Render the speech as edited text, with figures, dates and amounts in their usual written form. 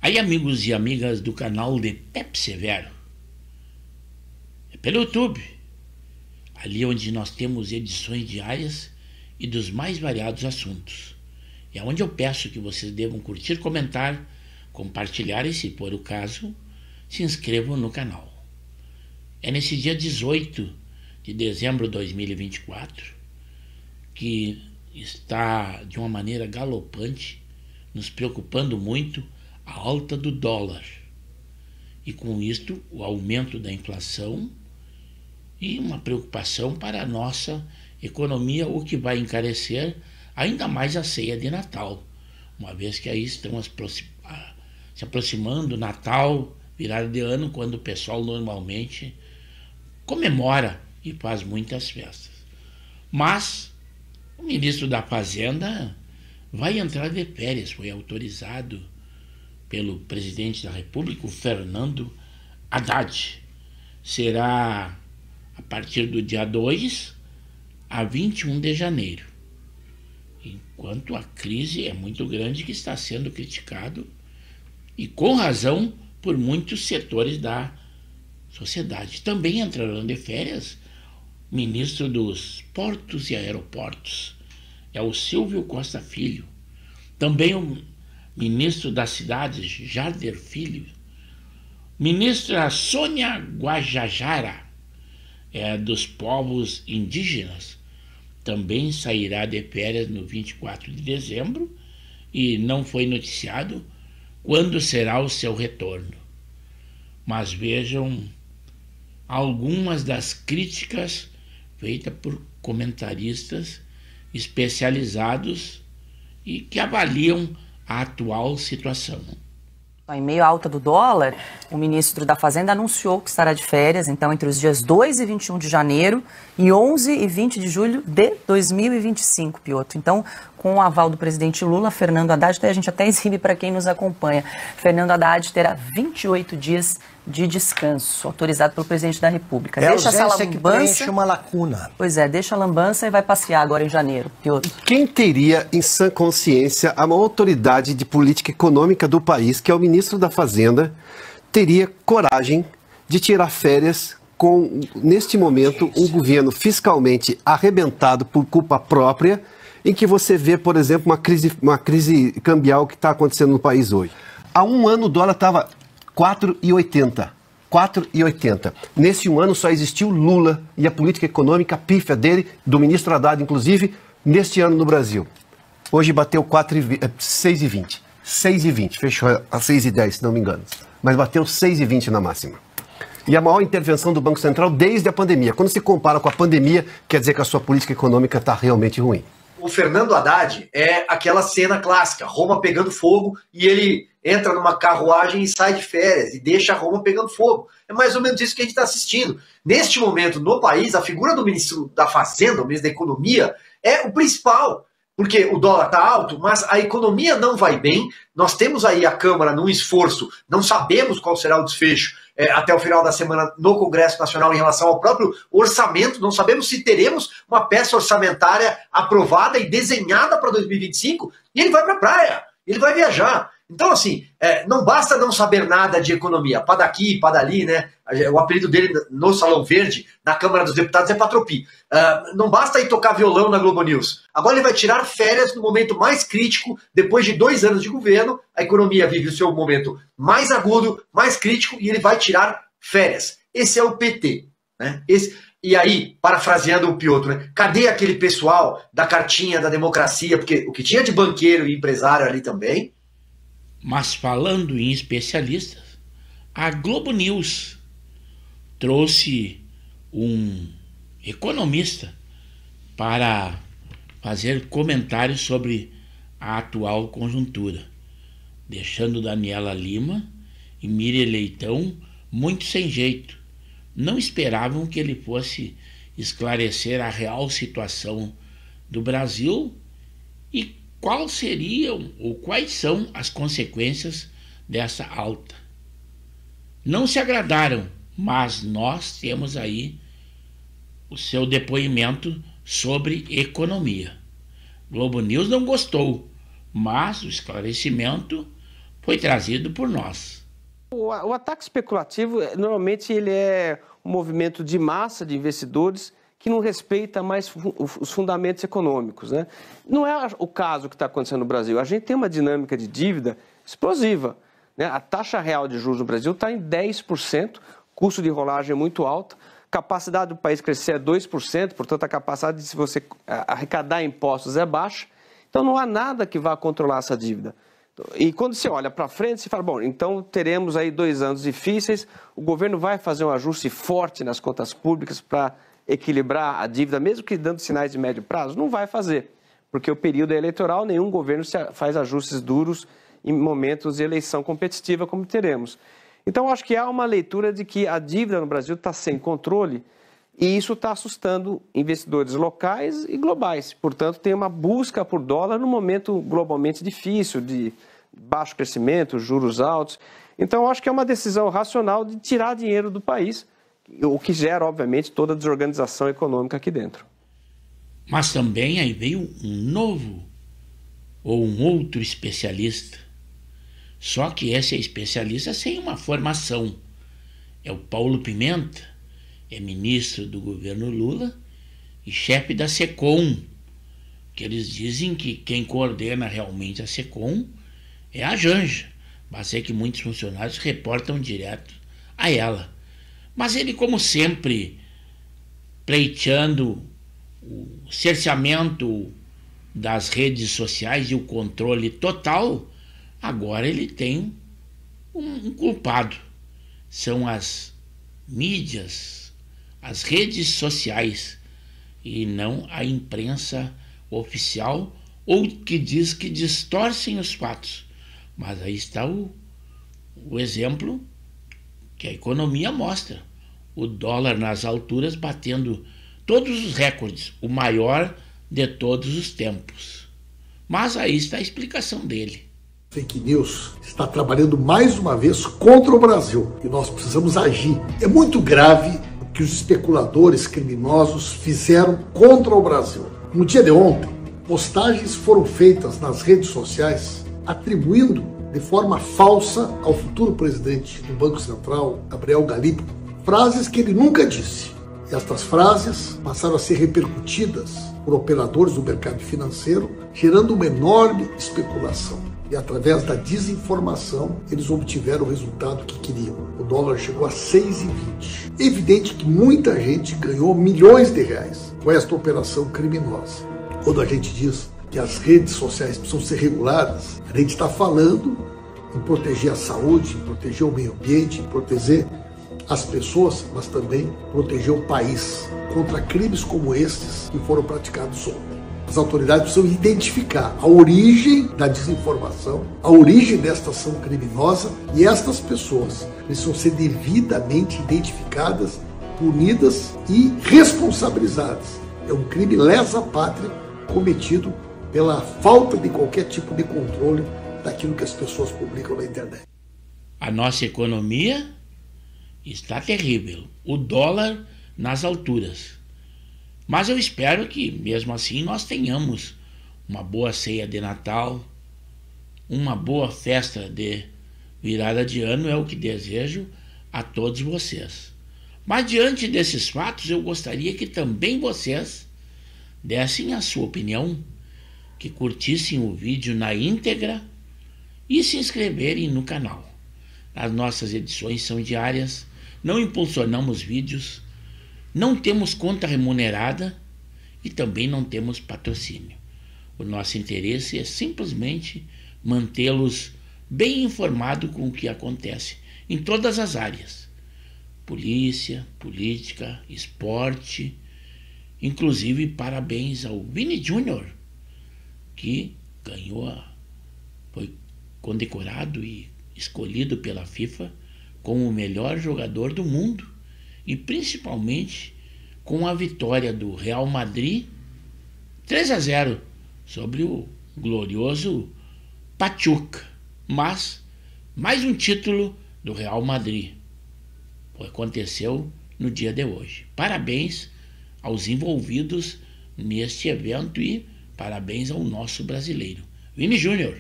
Aí, amigos e amigas do canal de Pepe Severo, é pelo YouTube, ali onde nós temos edições diárias e dos mais variados assuntos. É onde eu peço que vocês devam curtir, comentar, compartilhar e, se for o caso, se inscrevam no canal. É nesse dia 18 de dezembro de 2024 que está de uma maneira galopante, nos preocupando muito, a alta do dólar. E com isto, o aumento da inflação e uma preocupação para a nossa economia, o que vai encarecer ainda mais a ceia de Natal, uma vez que aí estão se aproximando Natal, virada de ano, quando o pessoal normalmente comemora e faz muitas festas. Mas o ministro da Fazenda vai entrar de férias, foi autorizado pelo presidente da República, o Fernando Haddad. Será a partir do dia 2 a 21 de janeiro. Enquanto a crise é muito grande, que está sendo criticado, e com razão, por muitos setores da sociedade. Também entrarão de férias o ministro dos Portos e Aeroportos, é o Silvio Costa Filho. Também o ministro das Cidades, Jarder Filho. Ministra Sônia Guajajara, dos povos indígenas, também sairá de férias no 24 de dezembro e não foi noticiado quando será o seu retorno. Mas vejam algumas das críticas feitas por comentaristas especializados e que avaliam a atual situação. Em meio à alta do dólar, o ministro da Fazenda anunciou que estará de férias, então, entre os dias 2 e 21 de janeiro e 11 e 20 de julho de 2025, Piotr. Então, com o aval do presidente Lula, Fernando Haddad, a gente até exibe para quem nos acompanha, Fernando Haddad terá 28 dias de descanso, autorizado pelo presidente da República. Deixa essa lambança que preenche uma lacuna. Pois é, deixa a lambança e vai passear agora em janeiro, Piotr. Quem teria, em sã consciência, a maior autoridade de política econômica do país, que é o ministro da Fazenda, teria coragem de tirar férias com, neste momento, um governo fiscalmente arrebentado por culpa própria, em que você vê, por exemplo, uma crise cambial que está acontecendo no país hoje. Há um ano o dólar estava 4,80. 4,80. Nesse um ano só existiu Lula e a política econômica pífia dele, do ministro Haddad, inclusive, neste ano no Brasil. Hoje bateu 6,20. 6,20. Fechou a 6,10, se não me engano. Mas bateu 6,20 na máxima. E a maior intervenção do Banco Central desde a pandemia. Quando se compara com a pandemia, quer dizer que a sua política econômica está realmente ruim. O Fernando Haddad é aquela cena clássica, Roma pegando fogo e ele entra numa carruagem e sai de férias e deixa a Roma pegando fogo. É mais ou menos isso que a gente está assistindo. Neste momento, no país, a figura do ministro da Fazenda, o ministro da Economia, é o principal. Porque o dólar está alto, mas a economia não vai bem. Nós temos aí a Câmara num esforço, não sabemos qual será o desfecho até o final da semana no Congresso Nacional em relação ao próprio orçamento. Não sabemos se teremos uma peça orçamentária aprovada e desenhada para 2025 e ele vai para a praia, ele vai viajar. Então, assim, não basta não saber nada de economia, pá daqui, pá dali, né? O apelido dele no Salão Verde, na Câmara dos Deputados, é Patropi. Não basta ir tocar violão na Globo News. Agora ele vai tirar férias no momento mais crítico, depois de 2 anos de governo, a economia vive o seu momento mais agudo, mais crítico, e ele vai tirar férias. Esse é o PT, né? E aí, parafraseando o Piotr, né? Cadê aquele pessoal da cartinha da democracia? Porque o que tinha de banqueiro e empresário ali também. Mas falando em especialistas, a Globo News trouxe um economista para fazer comentários sobre a atual conjuntura, deixando Daniela Lima e Miriam Leitão muito sem jeito. Não esperavam que ele fosse esclarecer a real situação do Brasil e quais seriam ou quais são as consequências dessa alta. Não se agradaram, mas nós temos aí o seu depoimento sobre economia. Globo News não gostou, mas o esclarecimento foi trazido por nós. O ataque especulativo, normalmente, ele é um movimento de massa de investidores que não respeita mais os fundamentos econômicos, né? Não é o caso que está acontecendo no Brasil. A gente tem uma dinâmica de dívida explosiva, né? A taxa real de juros no Brasil está em 10%, custo de rolagem é muito alto, capacidade do país crescer é 2%, portanto a capacidade de se você arrecadar impostos é baixa. Então não há nada que vá controlar essa dívida. E quando você olha para frente, você fala, bom, então teremos aí 2 anos difíceis, o governo vai fazer um ajuste forte nas contas públicas para equilibrar a dívida, mesmo que dando sinais de médio prazo? Não vai fazer, porque o período é eleitoral, nenhum governo faz ajustes duros em momentos de eleição competitiva como teremos. Então, acho que há uma leitura de que a dívida no Brasil está sem controle e isso está assustando investidores locais e globais. Portanto, tem uma busca por dólar num momento globalmente difícil, de baixo crescimento, juros altos. Então, acho que é uma decisão racional de tirar dinheiro do país, o que gera, obviamente, toda a desorganização econômica aqui dentro. Mas também aí veio um novo ou um outro especialista. Só que esse é especialista sem uma formação. É o Paulo Pimenta, é ministro do governo Lula e chefe da SECOM, que eles dizem que quem coordena realmente a SECOM é a Janja, mas é que muitos funcionários reportam direto a ela. Mas ele, como sempre, pleiteando o cerceamento das redes sociais e o controle total, agora ele tem um culpado. São as mídias, as redes sociais, e não a imprensa oficial, ou que diz que distorcem os fatos. Mas aí está o exemplo que a economia mostra. O dólar nas alturas batendo todos os recordes, o maior de todos os tempos. Mas aí está a explicação dele. Fake news está trabalhando mais uma vez contra o Brasil e nós precisamos agir. É muito grave o que os especuladores criminosos fizeram contra o Brasil. No dia de ontem, postagens foram feitas nas redes sociais atribuindo de forma falsa ao futuro presidente do Banco Central, Gabriel Galípolo, frases que ele nunca disse. E estas frases passaram a ser repercutidas por operadores do mercado financeiro, gerando uma enorme especulação. E através da desinformação, eles obtiveram o resultado que queriam. O dólar chegou a 6,20. É evidente que muita gente ganhou milhões de reais com esta operação criminosa. Quando a gente diz que as redes sociais precisam ser reguladas, a gente está falando em proteger a saúde, em proteger o meio ambiente, em proteger as pessoas, mas também proteger o país contra crimes como estes que foram praticados ontem. As autoridades precisam identificar a origem da desinformação, a origem desta ação criminosa, e estas pessoas precisam ser devidamente identificadas, punidas e responsabilizadas. É um crime lesa-pátria cometido pela falta de qualquer tipo de controle daquilo que as pessoas publicam na internet. A nossa economia está terrível, o dólar nas alturas. Mas eu espero que, mesmo assim, nós tenhamos uma boa ceia de Natal, uma boa festa de virada de ano, é o que desejo a todos vocês. Mas diante desses fatos, eu gostaria que também vocês dessem a sua opinião, que curtissem o vídeo na íntegra e se inscreverem no canal. As nossas edições são diárias, não impulsionamos vídeos, não temos conta remunerada e também não temos patrocínio. O nosso interesse é simplesmente mantê-los bem informados com o que acontece em todas as áreas. Polícia, política, esporte. Inclusive, parabéns ao Vini Júnior, que foi condecorado e escolhido pela FIFA como o melhor jogador do mundo, e principalmente com a vitória do Real Madrid 3-0 sobre o glorioso Pachuca. Mas mais um título do Real Madrid aconteceu no dia de hoje. Parabéns aos envolvidos neste evento e parabéns ao nosso brasileiro, Vini Júnior.